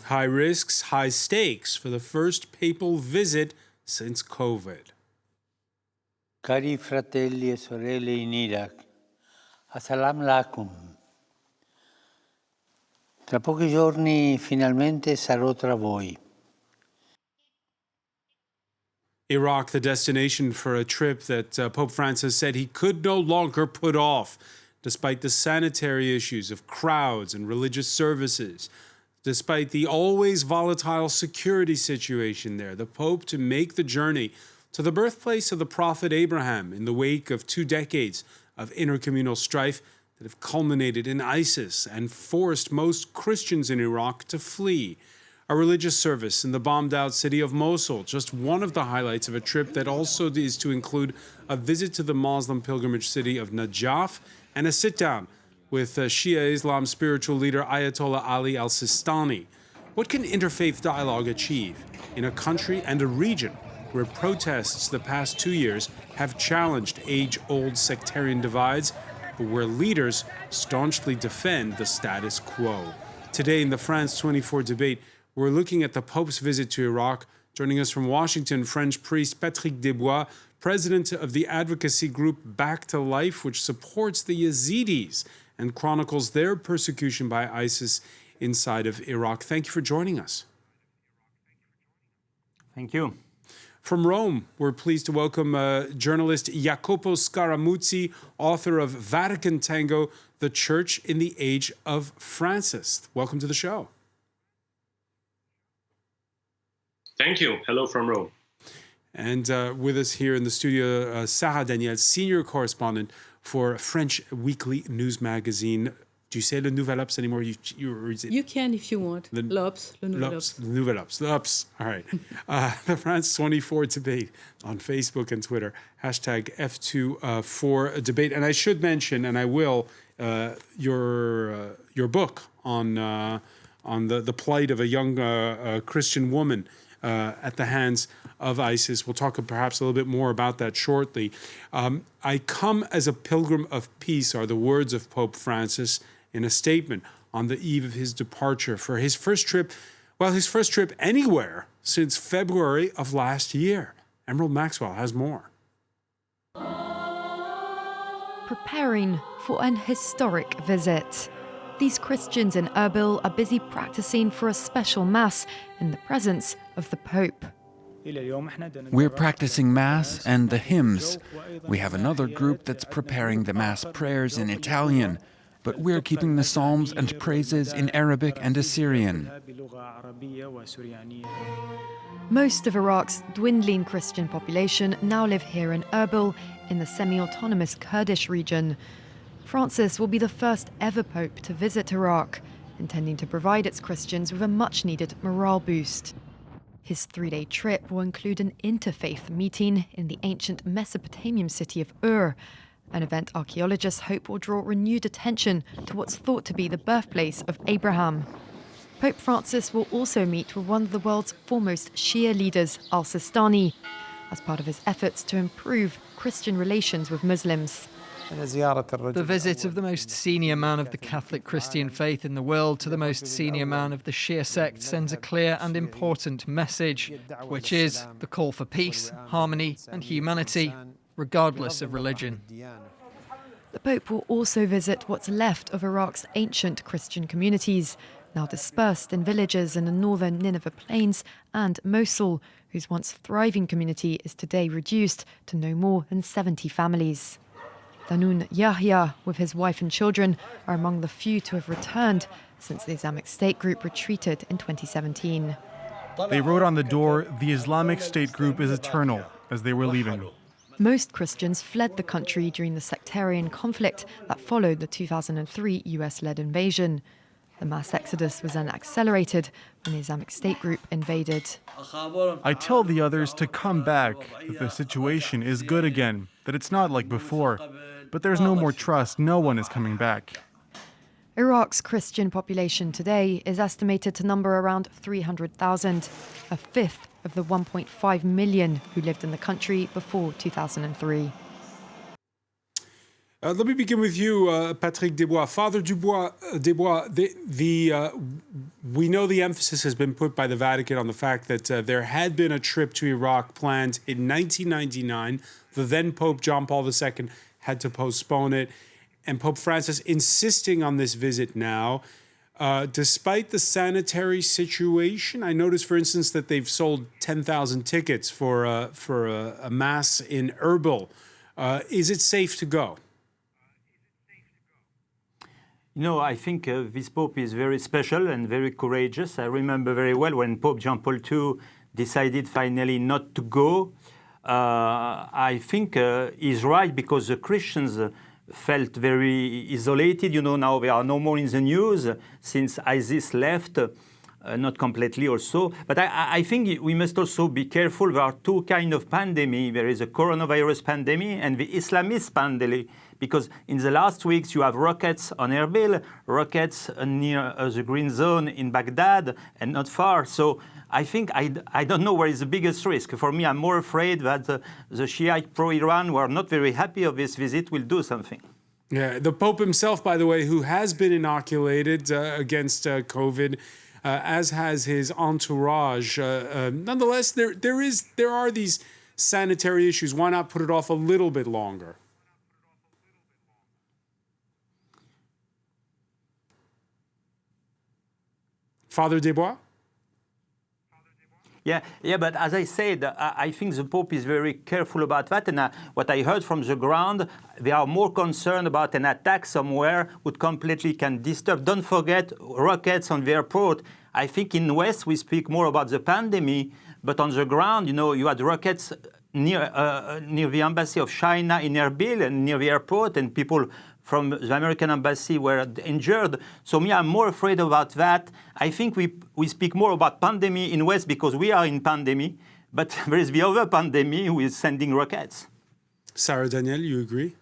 high risks, high stakes for the first papal visit since COVID. Cari fratelli e sorelle in Iraq, assalamu alaikum. Tra pochi giorni finalmente sarò tra voi. Iraq, the destination for a trip that Pope Francis said he could no longer put off, despite the sanitary issues of crowds and religious services, despite the always volatile security situation there, the Pope to make the journey to the birthplace of the prophet Abraham in the wake of 2 decades of intercommunal strife that have culminated in ISIS and forced most Christians in Iraq to flee. A religious service in the bombed-out city of Mosul, just one of the highlights of a trip that also is to include a visit to the Muslim pilgrimage city of Najaf and a sit-down with Shia Islam spiritual leader Ayatollah Ali al-Sistani. What can interfaith dialogue achieve in a country and a region where protests the past 2 years have challenged age-old sectarian divides, but where leaders staunchly defend the status quo? Today in the France 24 debate, we're looking at the Pope's visit to Iraq. Joining us from Washington, French priest Patrick Desbois, president of the advocacy group Back to Life, which supports the Yazidis and chronicles their persecution by ISIS inside of Iraq. Thank you for joining us. Thank you. From Rome, we're pleased to welcome journalist Jacopo Scaramuzzi, author of Vatican Tango, The Church in the Age of Francis. Welcome to the show. Thank you. Hello from Rome. And with us here in the studio, Sarah Daniel, senior correspondent for French weekly news magazine. Do you say Le Nouvel Obs anymore? You can if you want. L'Obs, Le Nouvel Obs. Le Nouvel Obs. L'Obs. All right. The France 24 debate on Facebook and Twitter. Hashtag F24 debate. And I should mention, and I will, your book on the plight of a young Christian woman at the hands of ISIS. We'll talk perhaps a little bit more about that shortly. I come as a pilgrim of peace are the words of Pope Francis in a statement on the eve of his departure for his first trip anywhere since February of last year. Emerald Maxwell has more. Preparing for an historic visit. These Christians in Erbil are busy practicing for a special Mass in the presence of the Pope. We're practicing Mass and the hymns. We have another group that's preparing the Mass prayers in Italian, but we're keeping the Psalms and praises in Arabic and Assyrian. Most of Iraq's dwindling Christian population now live here in Erbil, in the semi-autonomous Kurdish region. Francis will be the first ever Pope to visit Iraq, intending to provide its Christians with a much-needed morale boost. His 3-day trip will include an interfaith meeting in the ancient Mesopotamian city of Ur, an event archaeologists hope will draw renewed attention to what's thought to be the birthplace of Abraham. Pope Francis will also meet with one of the world's foremost Shia leaders, al-Sistani, as part of his efforts to improve Christian relations with Muslims. The visit of the most senior man of the Catholic Christian faith in the world to the most senior man of the Shia sect sends a clear and important message, which is the call for peace, harmony and humanity, regardless of religion. The Pope will also visit what's left of Iraq's ancient Christian communities, now dispersed in villages in the northern Nineveh plains and Mosul, whose once thriving community is today reduced to no more than 70 families. Danun Yahya, with his wife and children, are among the few to have returned since the Islamic State group retreated in 2017. They wrote on the door, "The Islamic State group is eternal," as they were leaving. Most Christians fled the country during the sectarian conflict that followed the 2003 US-led invasion. The mass exodus was then accelerated when the Islamic State group invaded. I tell the others to come back, that the situation is good again, that it's not like before. But there's no more trust, no one is coming back. Iraq's Christian population today is estimated to number around 300,000, a fifth of the 1.5 million who lived in the country before 2003. Let me begin with you, Patrick Desbois. Father Desbois, we know the emphasis has been put by the Vatican on the fact that there had been a trip to Iraq planned in 1999. The then Pope John Paul II had to postpone it, and Pope Francis insisting on this visit now. Despite the sanitary situation, I noticed, for instance, that they've sold 10,000 tickets for a mass in Erbil. Is it safe to go? No, I think this Pope is very special and very courageous. I remember very well when Pope John Paul II decided finally not to go. I think he's right because the Christians felt very isolated. You know, now they are no more in the news since ISIS left, not completely also. But I think we must also be careful. There are two kinds of pandemic. There is a coronavirus pandemic and the Islamist pandemic. Because in the last weeks, you have rockets on Erbil, rockets near the Green Zone in Baghdad, and not far. So I think I don't know where is the biggest risk. For me, I'm more afraid that the Shiite pro-Iran, who are not very happy of this visit, will do something. Yeah, the Pope himself, by the way, who has been inoculated against COVID, as has his entourage. Nonetheless, there are these sanitary issues. Why not put it off a little bit longer? Father Desbois? Yeah, but as I said, I think the Pope is very careful about that. And what I heard from the ground, they are more concerned about an attack somewhere would completely can disturb. Don't forget rockets on the airport. I think in West we speak more about the pandemic, but on the ground, you know, you had rockets near the embassy of China in Erbil and near the airport, and people from the American embassy were injured. So me, I'm more afraid about that. I think we speak more about pandemic in West because we are in pandemic, but there is the other pandemic who is sending rockets. Sarah Daniel, you agree?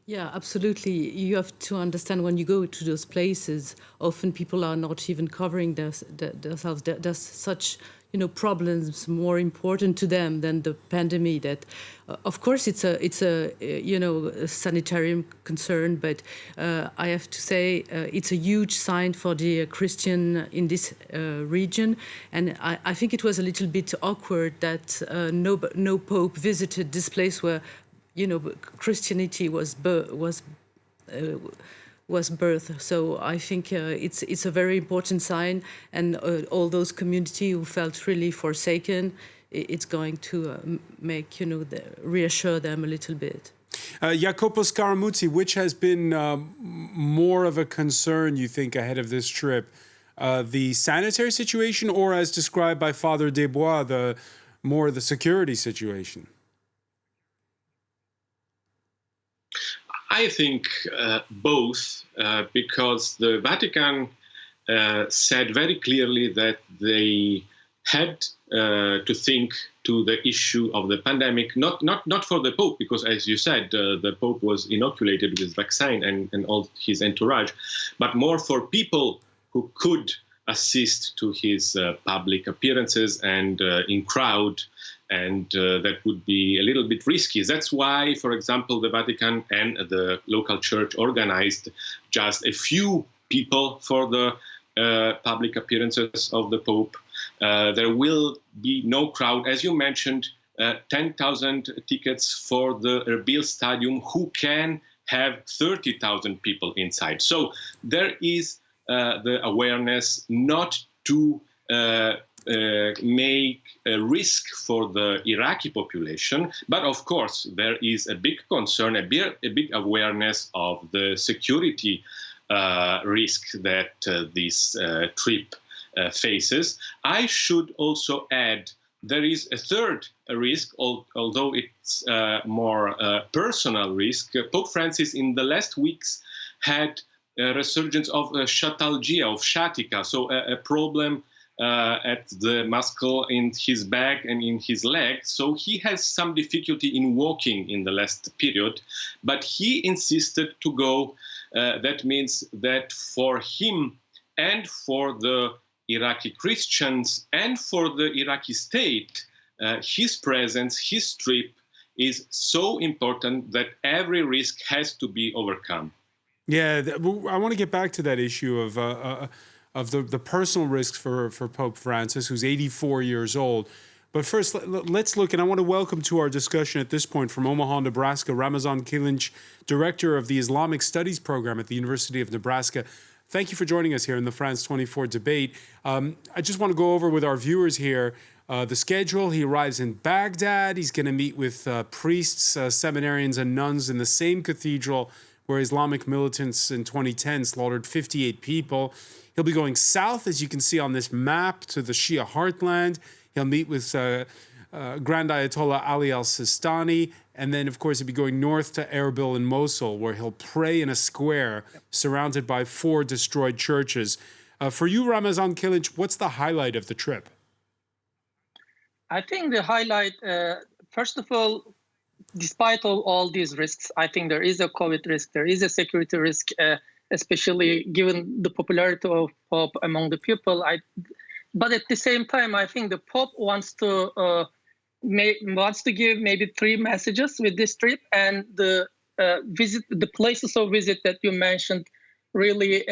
Yeah, absolutely. You have to understand when you go to those places, often people are not even covering themselves. There's such, problems more important to them than the pandemic. That, of course, it's a sanitary concern, but I have to say it's a huge sign for the Christian in this region, and I think it was a little bit awkward that no Pope visited this place where Christianity was birthed. So I think it's a very important sign, and all those community who felt really forsaken, it's going to make reassure them a little bit. Jacopo Scaramucci, which has been more of a concern, you think, ahead of this trip? The sanitary situation, or as described by Father Desbois, the security situation? I think both, because the Vatican said very clearly that they had to think to the issue of the pandemic, not for the Pope, because as you said, the Pope was inoculated with vaccine and all his entourage, but more for people who could assist to his public appearances and in crowd, and that would be a little bit risky. That's why, for example, the Vatican and the local church organized just a few people for the public appearances of the Pope. There will be no crowd. As you mentioned, 10,000 tickets for the Erbil Stadium, who can have 30,000 people inside. So there is the awareness not to make a risk for the Iraqi population. But of course, there is a big concern, a big awareness of the security risk that this trip faces. I should also add there is a third risk, although it's more personal risk. Pope Francis in the last weeks had a resurgence of chatalgia, of sciatica, so a problem at the muscle in his back and in his leg. So he has some difficulty in walking in the last period, but he insisted to go. That means that for him and for the Iraqi Christians and for the Iraqi state, his presence, his trip is so important that every risk has to be overcome. Yeah, I want to get back to that issue of the personal risks for Pope Francis, who's 84 years old. But first, let's look, and I want to welcome to our discussion at this point from Omaha, Nebraska, Ramazan Kilinc, Director of the Islamic Studies Program at the University of Nebraska. Thank you for joining us here in the France 24 debate. I just want to go over with our viewers here the schedule. He arrives in Baghdad. He's going to meet with priests, seminarians, and nuns in the same cathedral where Islamic militants in 2010 slaughtered 58 people. He'll be going south, as you can see on this map, to the Shia heartland. He'll meet with Grand Ayatollah Ali al-Sistani. And then, of course, he'll be going north to Erbil and Mosul, where he'll pray in a square surrounded by 4 destroyed churches. For you, Ramazan Kilinc, what's the highlight of the trip? I think the highlight, first of all, despite all these risks, I think there is a COVID risk, there is a security risk, especially given the popularity of Pope among the people. But at the same time, I think the Pope wants to give maybe 3 messages with this trip, and the places of visit that you mentioned really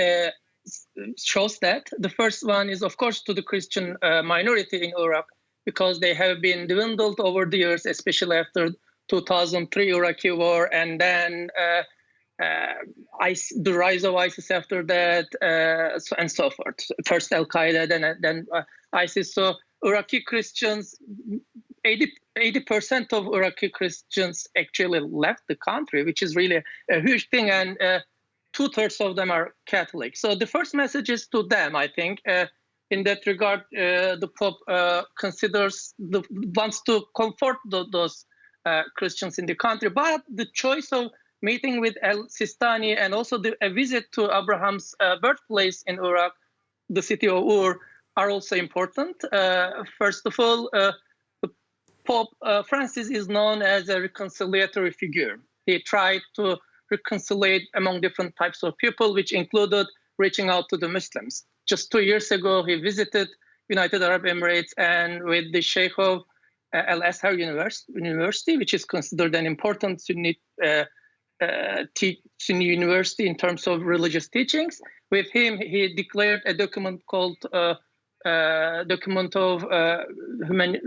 shows that. The first one is, of course, to the Christian minority in Iraq, because they have been dwindled over the years, especially after 2003 Iraqi war, and then the rise of ISIS after that, and so forth. First Al-Qaeda, then ISIS. So Iraqi Christians, 80% of Iraqi Christians actually left the country, which is really a huge thing, and 2/3 of them are Catholic. So the first message is to them, I think. In that regard, the Pope wants to comfort those Christians in the country. But the choice of meeting with al-Sistani and also a visit to Abraham's birthplace in Iraq, the city of Ur, are also important. First of all, Pope Francis is known as a reconciliatory figure. He tried to reconcile among different types of people, which included reaching out to the Muslims. Just 2 years ago, he visited United Arab Emirates and with the Sheikh of Al-Azhar University, which is considered an important Sunni university in terms of religious teachings. With him, he declared a document called Document of Human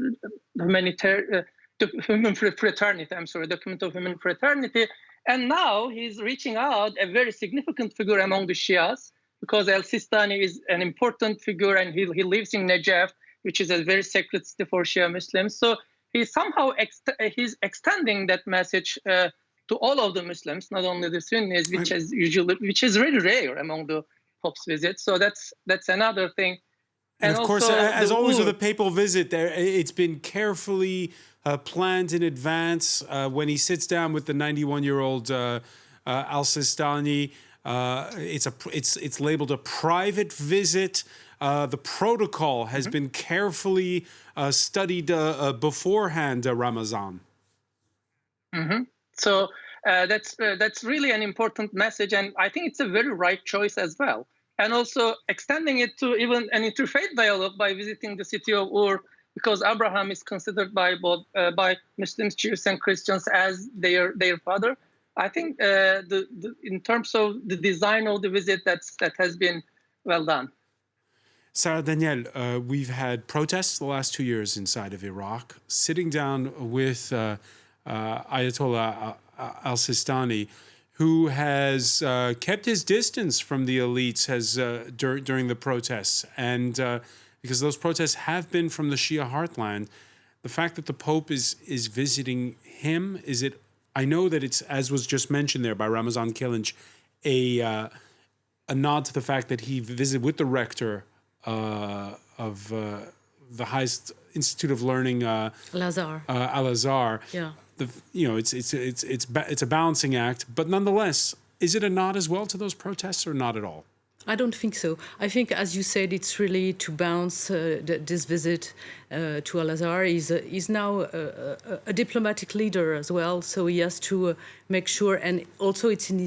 Fraternity. Document of Human Fraternity. And now he's reaching out, a very significant figure among the Shias, because al-Sistani is an important figure, and he lives in Najaf, which is a very sacred city for Shia Muslims. So he's somehow he's extending that message to all of the Muslims, not only the Sunnis, which is really rare among the Pope's visits. So that's another thing. And of course, as always with a papal visit, it's been carefully planned in advance. When he sits down with the 91-year-old al-Sistani, it's labeled a private visit. The protocol has been carefully studied beforehand, Ramazan. So that's really an important message, and I think it's a very right choice as well. And also extending it to even an interfaith dialogue by visiting the city of Ur, because Abraham is considered by both by Muslims, Jews, and Christians as their father. I think in terms of the design of the visit, that has been well done. Sarah Daniel, we've had protests the last 2 years inside of Iraq. Sitting down with Ayatollah al-Sistani, who has kept his distance from the elites during the protests, and because those protests have been from the Shia heartland, the fact that the Pope is visiting him, is it? I know that it's, as was just mentioned there by Ramazan Kilinc, a nod to the fact that he visited with the rector of the highest institute of learning, Al-Azhar. Al-Azhar. Yeah. It's a balancing act, but nonetheless, is it a nod as well to those protests or not at all? I don't think so. I think, as you said, it's really to bounce this visit to Al-Azhar. He's now a diplomatic leader as well, so he has to make sure, and also it's in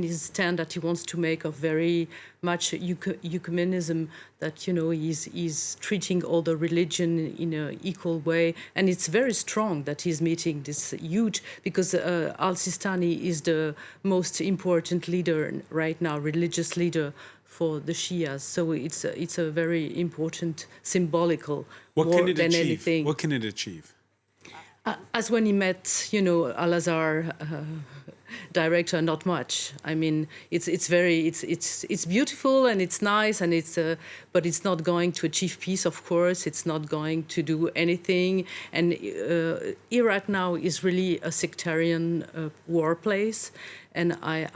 his stand that he wants to make of very much ecumenism, that he's treating all the religion in an equal way, and it's very strong that he's meeting this huge, because al-Sistani is the most important leader right now, religious leader for the Shias, so it's a very important symbolical more than anything. What can it achieve? As when he met, Al-Azhar director, not much. I mean, it's beautiful and it's nice, and but it's not going to achieve peace. Of course, it's not going to do anything. And Iraq now is really a sectarian war place, and I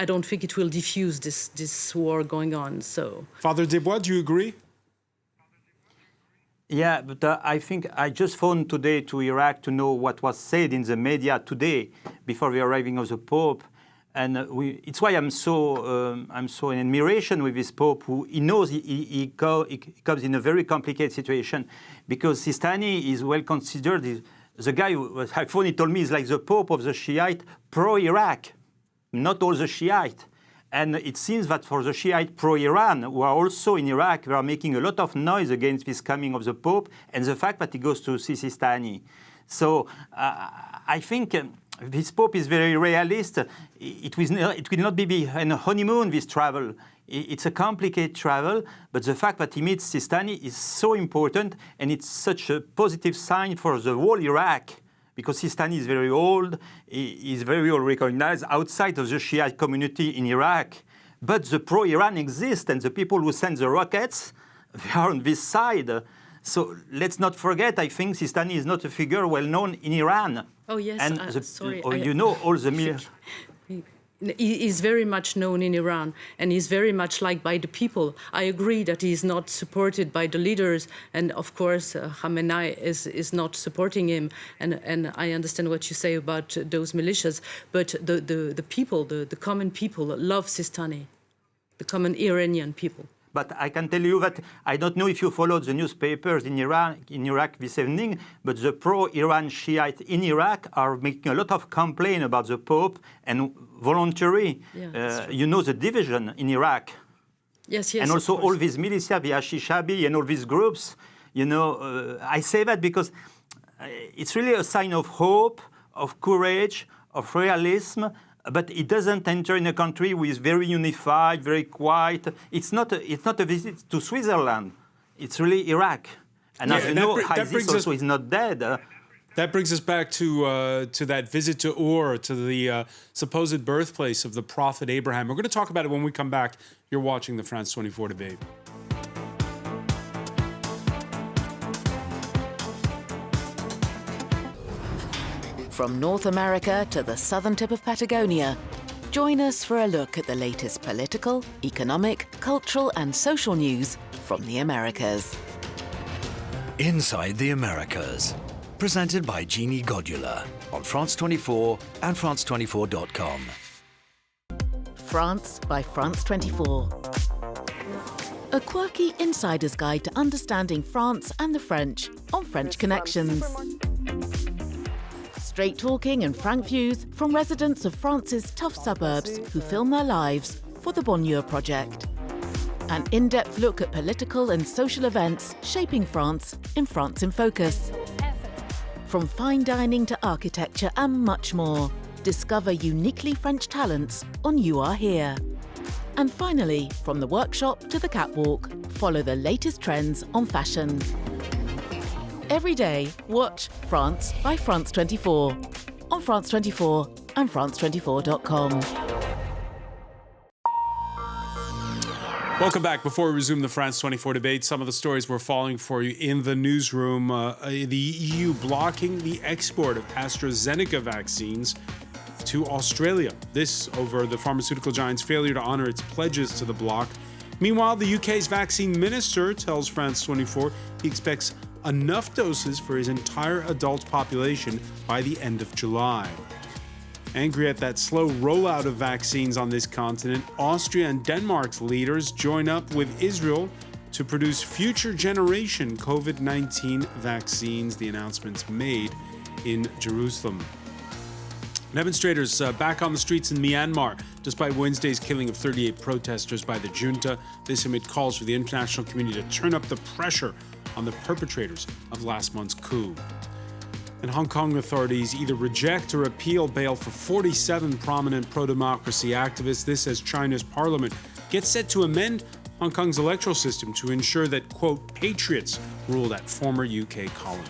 don't think it will diffuse this war going on. So, Father Desbois, do you agree? Yeah, but I think I just phoned today to Iraq to know what was said in the media today before the arriving of the Pope, and it's why I'm so in admiration with this Pope, who he knows he comes in a very complicated situation, because Sistani is well considered. The guy who phoned, he told me, is like the Pope of the Shiite pro-Iraq, not all the Shiite. And it seems that for the Shiite pro-Iran, who are also in Iraq, they are making a lot of noise against this coming of the Pope and the fact that he goes to see Sistani. So I think this Pope is very realist. It will not be a honeymoon, this travel. It's a complicated travel, but the fact that he meets Sistani is so important, and it's such a positive sign for the whole Iraq, because Sistani is very old, he is very well recognized outside of the Shiite community in Iraq. But the pro-Iran exists, and the people who send the rockets, they are on this side. So let's not forget, I think Sistani is not a figure well known in Iran. Oh, yes, and all the he is very much known in Iran, and he's very much liked by the people. I agree that he is not supported by the leaders, and of course Khamenei is not supporting him, and I understand what you say about those militias, but the people, the common people love Sistani, the common Iranian people. But I can tell you that I don't know if you followed the newspapers in Iraq this evening, but the pro-Iran Shiite in Iraq are making a lot of complaint about the Pope and voluntary. Yeah, the division in Iraq. Yes. And also all these militia, the Ashishabi and all these groups. I say that because it's really a sign of hope, of courage, of realism. But it doesn't enter in a country who is very unified, very quiet. It's not a visit to Switzerland. It's really Iraq. And as you know, ISIS also is not dead. That brings us back to that visit to Ur, to the supposed birthplace of the prophet Abraham. We're going to talk about it when we come back. You're watching the France 24 debate. From North America to the southern tip of Patagonia, join us for a look at the latest political, economic, cultural and social news from the Americas. Inside the Americas, presented by Jeannie Godula on France 24 and France24.com. France by France 24. A quirky insider's guide to understanding France and the French on French Connections. Straight talking and frank views from residents of France's tough suburbs who film their lives for the Bonheur Project. An in-depth look at political and social events shaping France in France in Focus. From fine dining to architecture and much more, discover uniquely French talents on You Are Here. And finally, from the workshop to the catwalk, follow the latest trends on fashion. Every day, watch France by France 24 on France 24 and France24.com. Welcome back. Before we resume the France 24 debate, some of the stories we're following for you in the newsroom. The EU blocking the export of AstraZeneca vaccines to Australia. This over the pharmaceutical giant's failure to honor its pledges to the bloc. Meanwhile, the UK's vaccine minister tells France 24 he expects enough doses for his entire adult population by the end of July. Angry at that slow rollout of vaccines on this continent, Austria and Denmark's leaders join up with Israel to produce future generation COVID-19 vaccines. The announcement's made in Jerusalem. Demonstrators back on the streets in Myanmar, despite Wednesday's killing of 38 protesters by the junta. This amid calls for the international community to turn up the pressure on the perpetrators of last month's coup. And Hong Kong authorities either reject or appeal bail for 47 prominent pro-democracy activists. This as China's parliament gets set to amend Hong Kong's electoral system to ensure that, quote, patriots rule that former UK colony.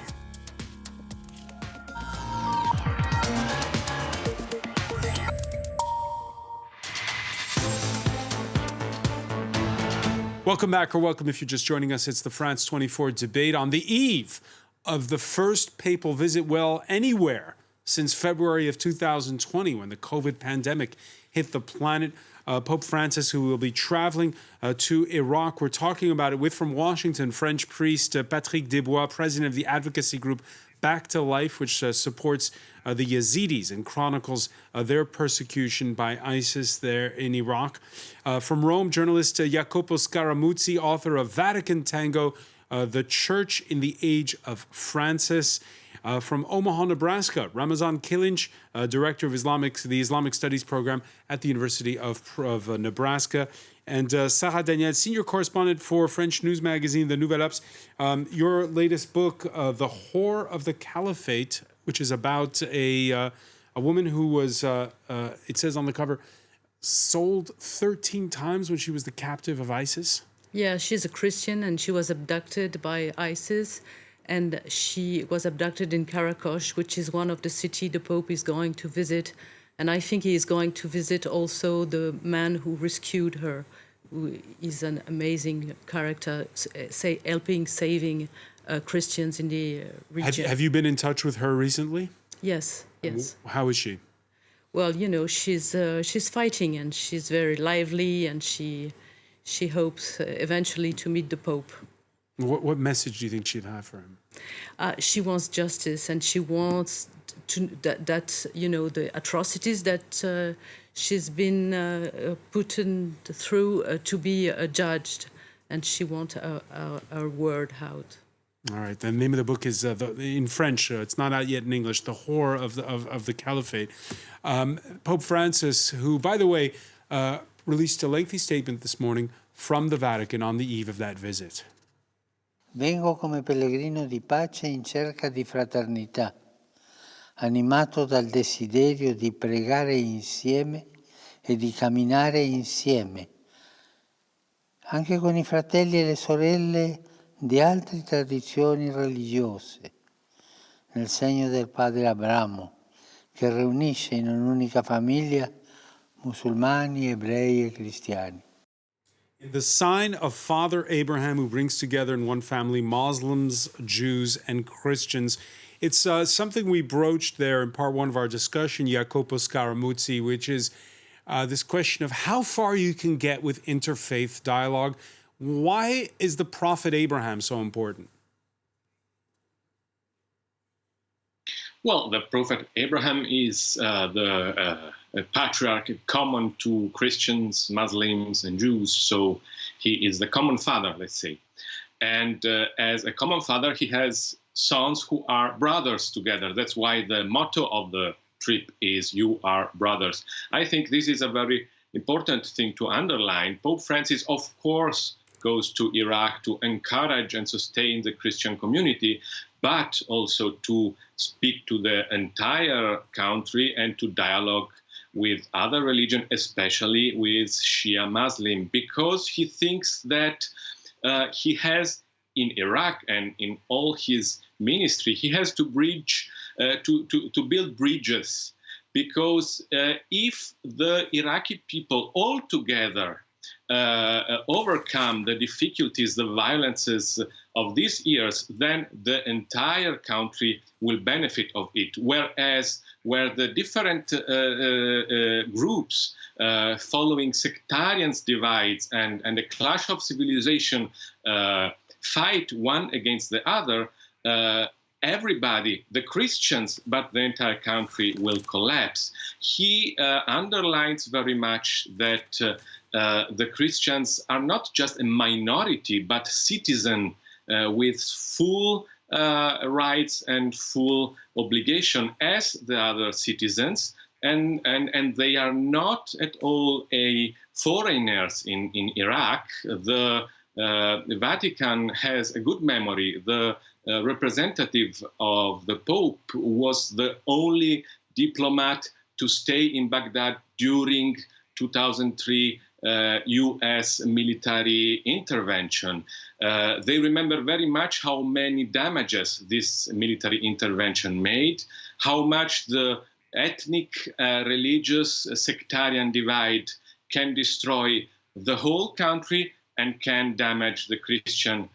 Welcome back, or welcome if you're just joining us. It's the France 24 debate on the eve of the first papal visit, well, anywhere since February of 2020, when the COVID pandemic hit the planet. Pope Francis, who will be traveling to Iraq. We're talking about it with, from Washington, French priest Patrick Desbois, president of the advocacy group Back to Life, which supports the Yazidis and chronicles their persecution by ISIS there in Iraq. From Rome, journalist Jacopo Scaramuzzi, author of Vatican Tango, The Church in the Age of Francis. From Omaha, Nebraska, Ramazan Kilinch, director of the Islamic Studies program at the University of Nebraska. And Sarah Daniel, senior correspondent for French news magazine The Nouvelle Ups. Your latest book, The Whore of the Caliphate, which is about a woman who was, it says on the cover, sold 13 times when she was the captive of ISIS. Yeah, she's a Christian and she was abducted by ISIS. And she was abducted in Karakosh, which is one of the cities the Pope is going to visit. And I think he is going to visit also the man who rescued her, who is an amazing character, saving Christians in the region. Have you been in touch with her recently? Yes. How is she? Well, you know, she's fighting and she's very lively, and she hopes eventually to meet the Pope. What message do you think she'd have for him? She wants justice, and she wants that you know, the atrocities that she's been put through to be judged, and she wants her word out. All right. The name of the book is in French. It's not out yet in English. The Whore of the Caliphate. Pope Francis, who, by the way, released a lengthy statement this morning from the Vatican on the eve of that visit. Vengo come pellegrino di pace in cerca di fraternità, animato dal desiderio di pregare insieme e di camminare insieme, anche con i fratelli e le sorelle di altre tradizioni religiose, nel segno del padre Abramo, che riunisce in un'unica famiglia musulmani, ebrei e cristiani. The sign of Father Abraham, who brings together in one family Muslims, Jews, and Christians. It's something we broached there in part one of our discussion, Jacopo Scaramuzzi, which is this question of how far you can get with interfaith dialogue. Why is the prophet Abraham so important? Well, the prophet Abraham is the patriarch common to Christians, Muslims, and Jews. So he is the common father, let's say. And as a common father, he has sons who are brothers together. That's why the motto of the trip is "You are brothers." I think this is a very important thing to underline. Pope Francis, of course, goes to Iraq to encourage and sustain the Christian community, but also to speak to the entire country and to dialogue with other religions, especially with Shia Muslim, because he thinks that he has in Iraq and in all his ministry, he has to to build bridges, because if the Iraqi people all together overcome the difficulties, the violences of these years, then the entire country will benefit of it. Whereas where the different groups following sectarian divides and the clash of civilization fight one against the other, everybody, the Christians, but the entire country will collapse. He underlines very much that the Christians are not just a minority, but citizen with full rights and full obligation as the other citizens, and they are not at all foreigners in Iraq. The Vatican has a good memory. The representative of the Pope was the only diplomat to stay in Baghdad during 2003 U.S. military intervention. They remember very much how many damages this military intervention made, how much the ethnic, religious, sectarian divide can destroy the whole country and can damage the Christian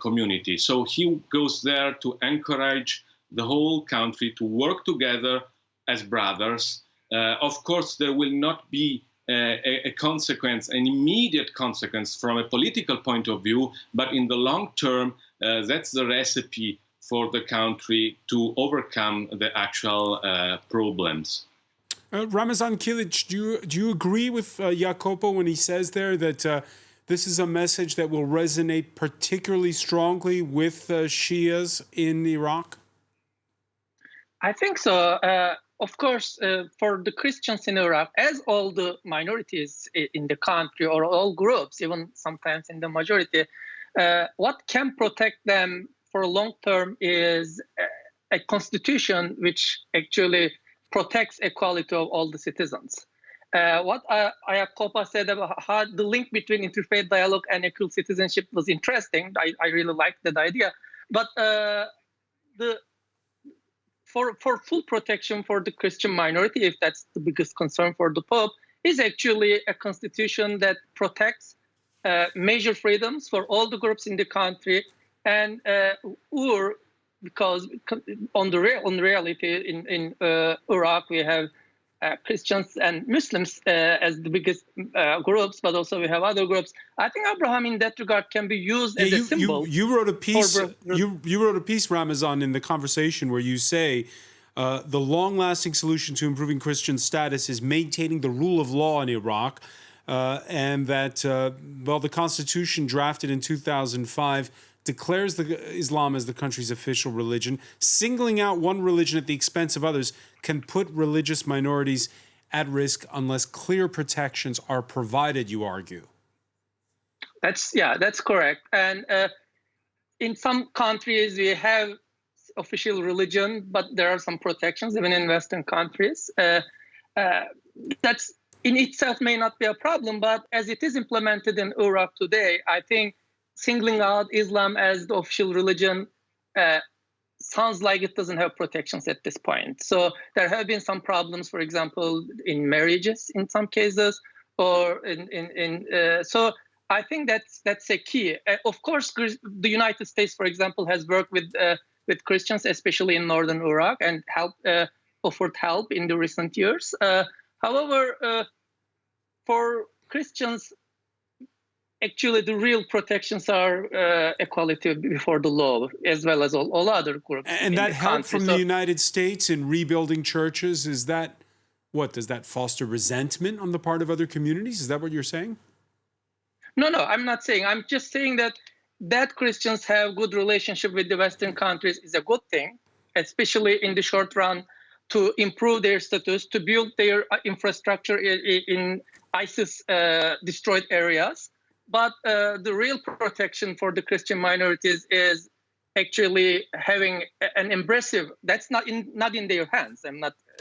community. So he goes there to encourage the whole country to work together as brothers. Of course, there will not be a consequence, an immediate consequence from a political point of view, but in the long term, that's the recipe for the country to overcome the actual problems. Ramazan Kilic, do you agree with Jacopo when he says there that this is a message that will resonate particularly strongly with Shias in Iraq? I think so. Of course, for the Christians in Iraq, as all the minorities in the country, or all groups, even sometimes in the majority, what can protect them for long term is a constitution which actually protects equality of all the citizens. What Jacopo said about how the link between interfaith dialogue and equal citizenship was interesting. I really liked that idea. But for full protection for the Christian minority, if that's the biggest concern for the Pope, is actually a constitution that protects major freedoms for all the groups in the country, and because on the reality in Iraq we have Christians and Muslims as the biggest groups, but also we have other groups. I think Abraham, in that regard, can be used as a symbol. You wrote a piece. You wrote a piece, Ramazan, in the conversation where you say the long-lasting solution to improving Christian status is maintaining the rule of law in Iraq, and that the Constitution drafted in 2005 declares Islam as the country's official religion. Singling out one religion at the expense of others can put religious minorities at risk unless clear protections are provided, you argue. That's correct. And in some countries we have official religion, but there are some protections, even in Western countries. That's in itself may not be a problem, but as it is implemented in Iraq today, I think singling out Islam as the official religion sounds like it doesn't have protections at this point. So there have been some problems, for example, in marriages in some cases, or so I think that's a key. Of course, the United States, for example, has worked with Christians, especially in northern Iraq, and offered help in the recent years. However, for Christians, actually, the real protections are equality before the law, as well as all other groups. And that help from the United States in rebuilding churches, is that, does that foster resentment on the part of other communities? Is that what you're saying? No, I'm not saying. I'm just saying that Christians have good relationship with the Western countries is a good thing, especially in the short run, to improve their status, to build their infrastructure in ISIS destroyed areas. But the real protection for the Christian minorities is actually having an embracive. That's not in their hands.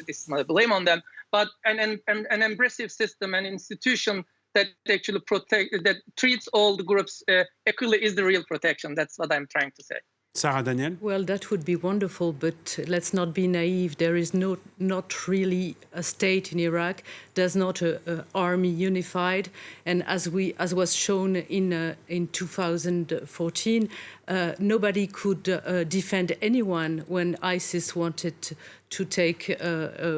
This is not a blame on them, but an embracive system, an institution that actually that treats all the groups equally is the real protection. That's what I'm trying to say. Sarah Daniel? Well, that would be wonderful, but let's not be naive. There is not really a state in Iraq. There's not an army unified, and as was shown in 2014, nobody could defend anyone when ISIS wanted to take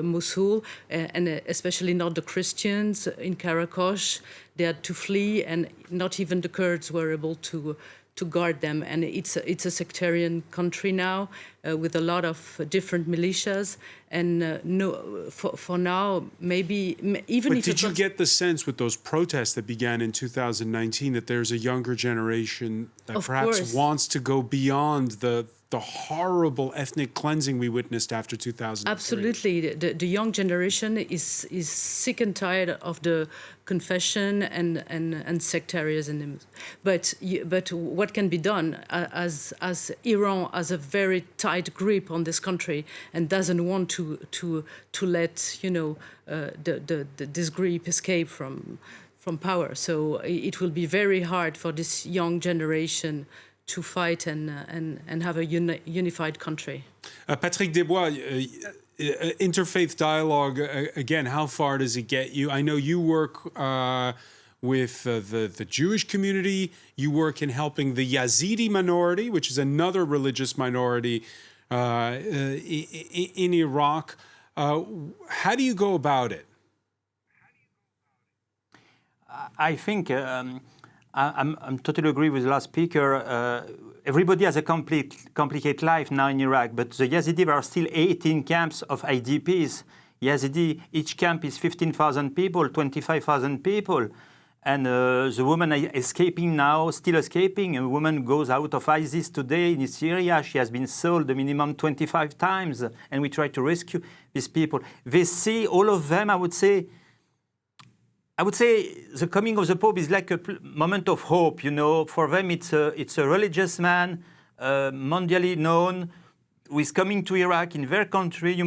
Mosul, and especially not the Christians in Karakosh. They had to flee, and not even the Kurds were able to guard them, and it's a sectarian country now with a lot of different militias, and for now maybe even. But did you get the sense with those protests that began in 2019 that there's a younger generation that perhaps wants to go beyond the the horrible ethnic cleansing we witnessed after 2003. Absolutely. The young generation is sick and tired of the confession and sectarianism. But what can be done as Iran has a very tight grip on this country and doesn't want to let this grip escape from power. So it will be very hard for this young generation to fight and have a unified country. Patrick Desbois, interfaith dialogue, again, how far does it get you? I know you work with the Jewish community. You work in helping the Yazidi minority, which is another religious minority in Iraq. How do you go about it? I think I'm totally agree with the last speaker. Everybody has a complicated life now in Iraq, but the Yazidi, there are still 18 camps of IDPs. Yazidi, each camp is 15,000 people, 25,000 people. And the woman escaping now, still escaping. A woman goes out of ISIS today in Syria. She has been sold the minimum 25 times. And we try to rescue these people. They see all of them, I would say the coming of the Pope is like a moment of hope, For them, it's a religious man, mondially known, who is coming to Iraq in their country.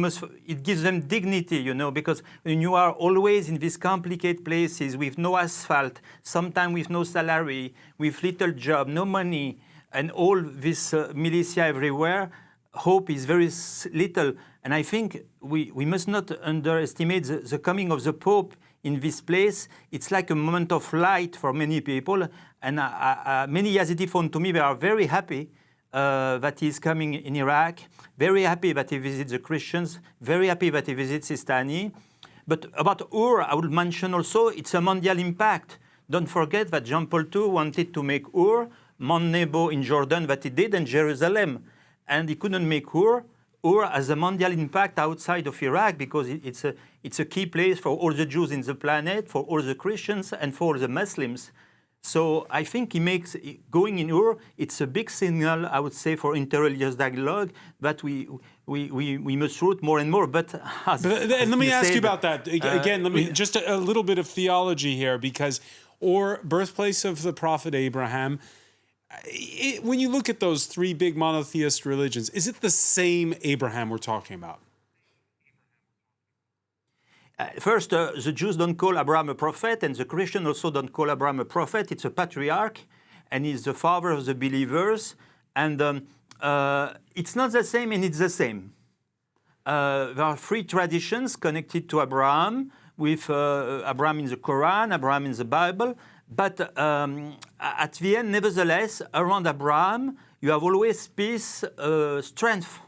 It gives them dignity, because when you are always in these complicated places with no asphalt, sometimes with no salary, with little job, no money, and all this militia everywhere, hope is very little. And I think we must not underestimate the coming of the Pope in this place. It's like a moment of light for many people. And many Yazidi phone to me, they are very happy that he's coming in Iraq, very happy that he visits the Christians, very happy that he visits Sistani. But about Ur, I would mention also, it's a mondial impact. Don't forget that Jean Paul II wanted to make Ur, Mount Nebo in Jordan, that he did, and Jerusalem. And he couldn't make Ur has a mondial impact outside of Iraq because it's a key place for all the Jews in the planet, for all the Christians, and for the Muslims. So I think he makes going in Ur, it's a big signal, I would say, for interreligious dialogue that we must root more and more. But let me ask you about that again. Let me just a little bit of theology here, because Ur, birthplace of the prophet Abraham. When you look at those three big monotheist religions, is it the same Abraham we're talking about? First, the Jews don't call Abraham a prophet, and the Christians also don't call Abraham a prophet. It's a patriarch, and he's the father of the believers. And it's not the same, and it's the same. There are three traditions connected to Abraham, with Abraham in the Quran, Abraham in the Bible. But at the end, nevertheless, around Abraham, you have always peace, strength,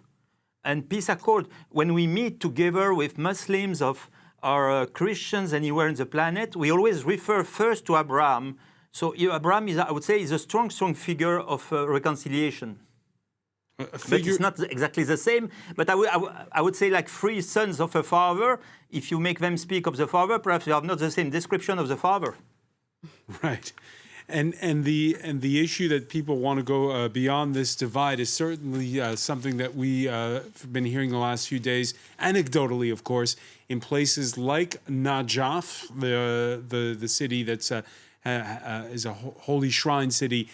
and peace accord. When we meet together with Muslims or Christians anywhere on the planet, we always refer first to Abraham. So Abraham is, I would say, is a strong figure of reconciliation. But it's not exactly the same. But I would say like three sons of a father. If you make them speak of the father, perhaps they have not the same description of the father. Right. And the issue that people want to go beyond this divide is certainly something that we have been hearing the last few days, anecdotally, of course, in places like Najaf, the city that's is a holy shrine city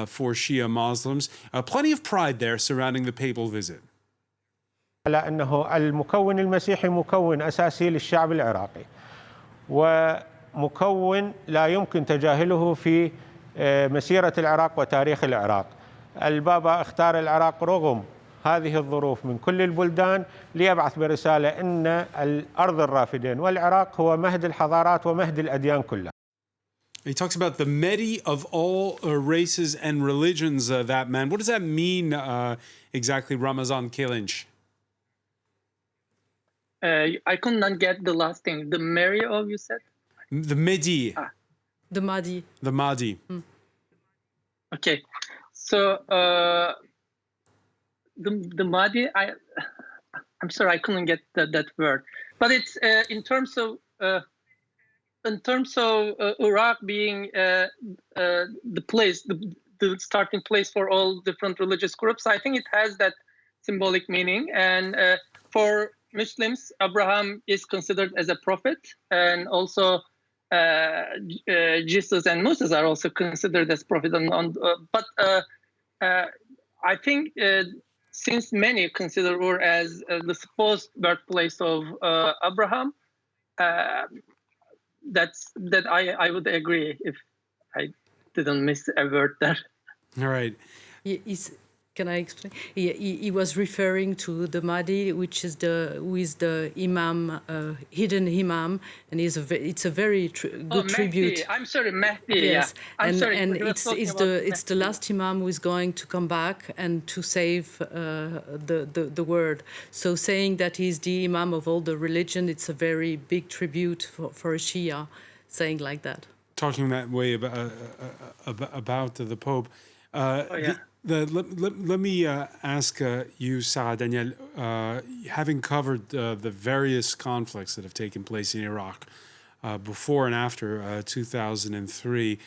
for Shia Muslims. Plenty of pride there surrounding the papal visit. على أنه المكون المسيحي مكون أساسي للشعب العراقي ومكون لا يمكن تجاهله في مسيرة العراق وتاريخ العراق. البابا اختار العراق رغم هذه الظروف من كل البلدان ليبعث برسالة أن الأرض الرافدين والعراق هو مهد الحضارات ومهد الأديان كلها. He talks about the Mehdi of all races and religions, that man. What does that mean exactly, Ramazan Kelinch? I could not get the last thing. The Mary of, you said? The Mehdi. The Mahdi. The Mahdi. Okay. So the Mahdi, I'm sorry, I couldn't get that word. But it's in terms of Iraq being the place, the starting place for all different religious groups. I think it has that symbolic meaning. And for Muslims, Abraham is considered as a prophet, and also Jesus and Moses are also considered as prophet. But I think since many consider Ur as the supposed birthplace of Abraham, that I would agree if I didn't miss a word there. All right. Can I explain? He was referring to the Mahdi, who is the imam, hidden imam, and it's a very good tribute. Mahdi. I'm sorry, Mahdi. Yes, yeah. and it's the last imam who is going to come back and to save the world. So saying that he's the imam of all the religion, it's a very big tribute for a Shia, saying like that. Talking that way about the Pope. Let me ask you, Sarah Daniel, having covered the various conflicts that have taken place in Iraq before and after 2003,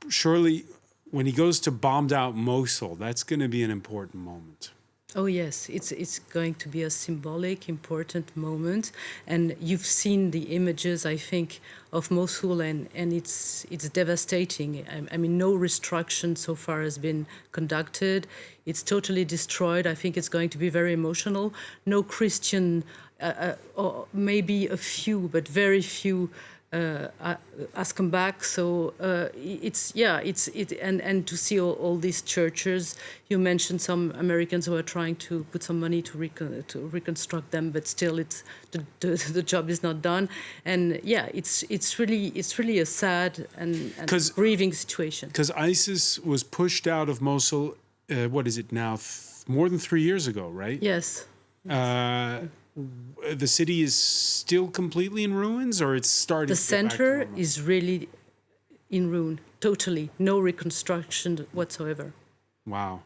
surely when he goes to bombed out Mosul, that's going to be an important moment. Oh yes, it's going to be a symbolic, important moment, and you've seen the images, I think, of Mosul, and it's devastating. I mean, no reconstruction so far has been conducted. It's totally destroyed. I think it's going to be very emotional. No Christian, or maybe a few, but very few. Has come back, so and to see all these churches. You mentioned some Americans who are trying to put some money to reconstruct them, but still, the job is not done. And it's really a sad and grieving situation. Because ISIS was pushed out of Mosul. What is it now? More than 3 years ago, right? Yes. The city is still completely in ruins, or it's starting? The center is really in ruin, totally. No reconstruction whatsoever. Wow.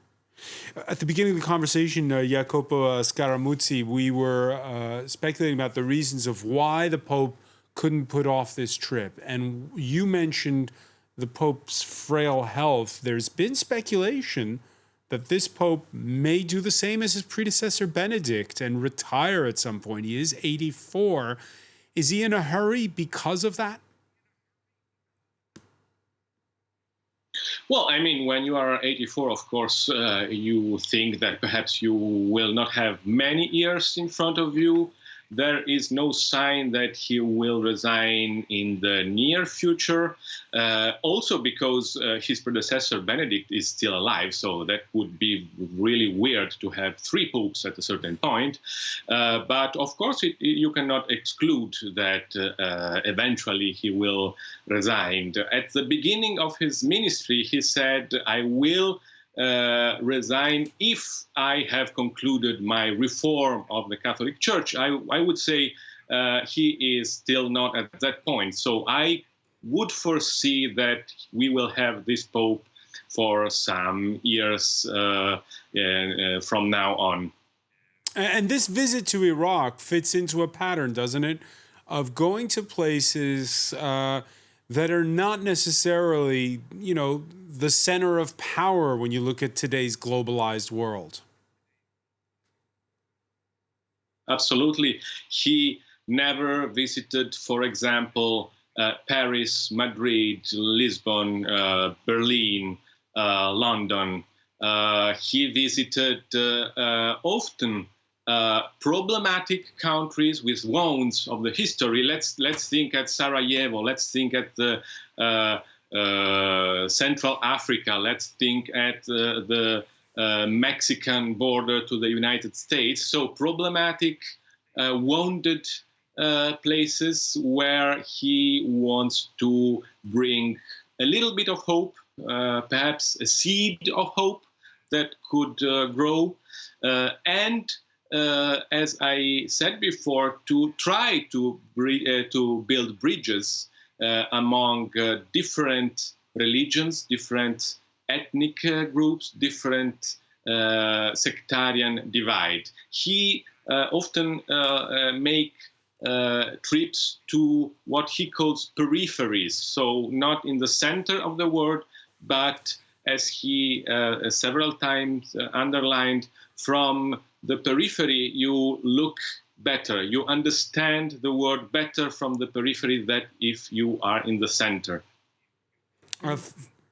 At the beginning of the conversation, Jacopo Scaramuzzi, we were speculating about the reasons of why the Pope couldn't put off this trip. And you mentioned the Pope's frail health. There's been speculation that this Pope may do the same as his predecessor Benedict and retire at some point. He is 84. Is he in a hurry because of that? Well, I mean, when you are 84, of course, you think that perhaps you will not have many years in front of you. There is no sign that he will resign in the near future. Also because his predecessor, Benedict, is still alive. So that would be really weird to have 3 popes at a certain point. But of course, you cannot exclude that eventually he will resign. At the beginning of his ministry, he said, I will resign if I have concluded my reform of the Catholic Church. I would say he is still not at that point. So I would foresee that we will have this Pope for some years from now on. And this visit to Iraq fits into a pattern, doesn't it, of going to places that are not necessarily, the center of power when you look at today's globalized world. Absolutely. He never visited, for example, Paris, Madrid, Lisbon, Berlin, London. He visited often problematic countries with wounds of the history. Let's think at Sarajevo. Let's think at the Central Africa. Let's think at the Mexican border to the United States. So problematic, wounded places where he wants to bring a little bit of hope, perhaps a seed of hope that could grow. And as I said before, to try to build bridges among different religions, different ethnic groups, different sectarian divide. He often make trips to what he calls peripheries, so not in the center of the world, but as he several times underlined, from the periphery, you look better. You understand the world better from the periphery than if you are in the center.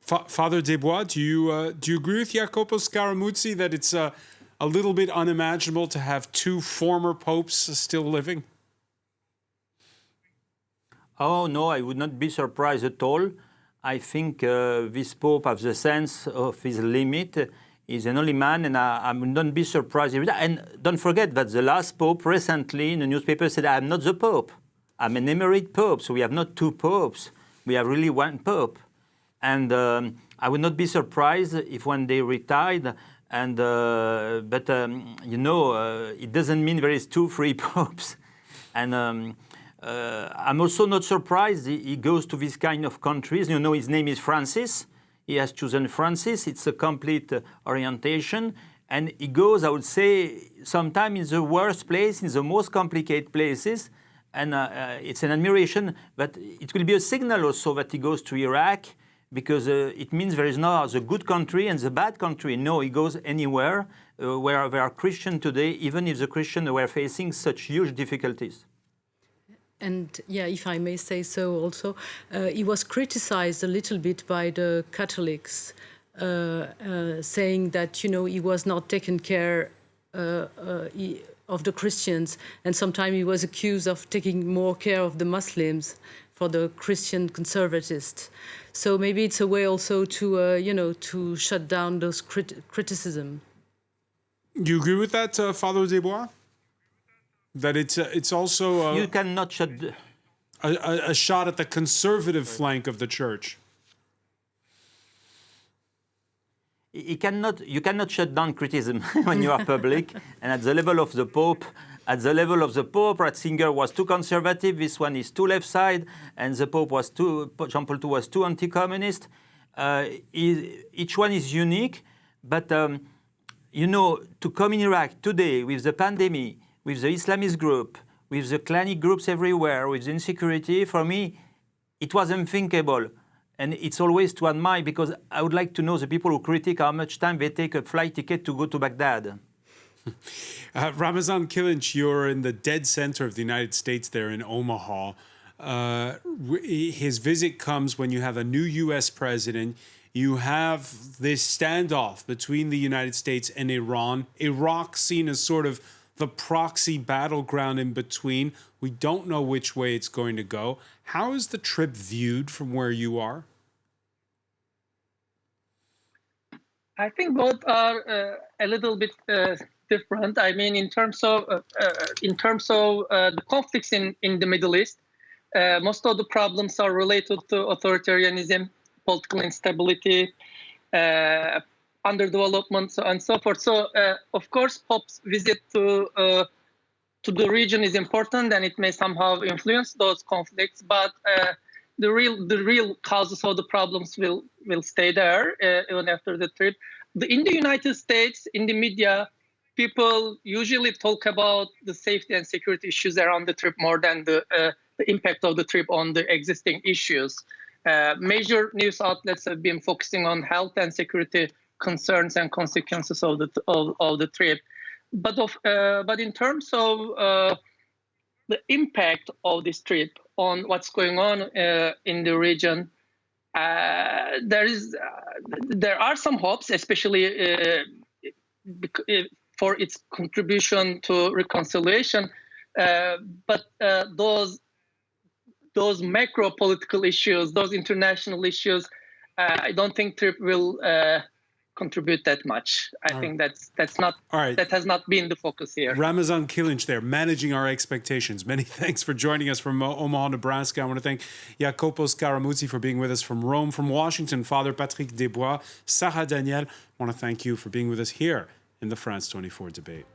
Father Desbois, do you agree with Jacopo Scaramuzzi that it's a little bit unimaginable to have two former popes still living? Oh, no, I would not be surprised at all. I think this Pope has the sense of his limit. He's an holy man, and I would not be surprised. And don't forget that the last Pope recently in the newspaper said, I'm not the Pope. I'm an emerite Pope, so we have not two Popes. We have really one Pope. And I would not be surprised if one day retired. And but you know, it doesn't mean there is 2 free popes. And I'm also not surprised he goes to these kind of countries. You know, his name is Francis. He has chosen Francis. It's a complete orientation. And he goes, I would say, sometimes in the worst place, in the most complicated places. And it's an admiration, but it will be a signal also that he goes to Iraq, because it means there is no the good country and the bad country. No, he goes anywhere where there are Christians today, even if the Christians were facing such huge difficulties. And yeah, if I may say so also, he was criticized a little bit by the Catholics, saying that, you know, he was not taking care of the Christians, and sometimes he was accused of taking more care of the Muslims for the Christian conservatists. So maybe it's a way also to, you know, to shut down those criticism. Do you agree with that, Father Desbois? That it's also you cannot shut a shot at the conservative flank of the church. You cannot shut down criticism when you are public. And at the level of the Pope, Ratzinger was too conservative. This one is too left side, and the Pope was Jean Paul II was too anti-communist. Each one is unique, but you know, to come in Iraq today with the pandemic, with the Islamist group, with the clinic groups everywhere, with the insecurity, for me, it was unthinkable. And it's always to admire, because I would like to know the people who critique how much time they take a flight ticket to go to Baghdad. Ramazan Kilinch, you're in the dead center of the United States there in Omaha. His visit comes when you have a new U.S. president. You have this standoff between the United States and Iran. Iraq seen as sort of the proxy battleground in between. We don't know which way it's going to go. How is the trip viewed from where you are? I think both are a little bit different. I mean, in terms of the conflicts in the Middle East, most of the problems are related to authoritarianism, political instability, underdevelopment, and so forth. So, of course, Pope's visit to the region is important, and it may somehow influence those conflicts. But the real causes of the problems will stay there even after the trip. In the United States, in the media, people usually talk about the safety and security issues around the trip more than the impact of the trip on the existing issues. Major news outlets have been focusing on health and security concerns and consequences of the trip. But in terms of the impact of this trip on what's going on in the region, there are some hopes, especially for its contribution to reconciliation. But those macro political issues, those international issues, I don't think trip will contribute that much. I think that's not that has not been the focus here. Ramazan Kilinch there, managing our expectations. Many thanks for joining us from Omaha, Nebraska. I want to thank Jacopo Scaramuzzi for being with us from Rome. From Washington, Father Patrick Desbois, Sarah Daniel, I want to thank you for being with us here in the France 24 debate.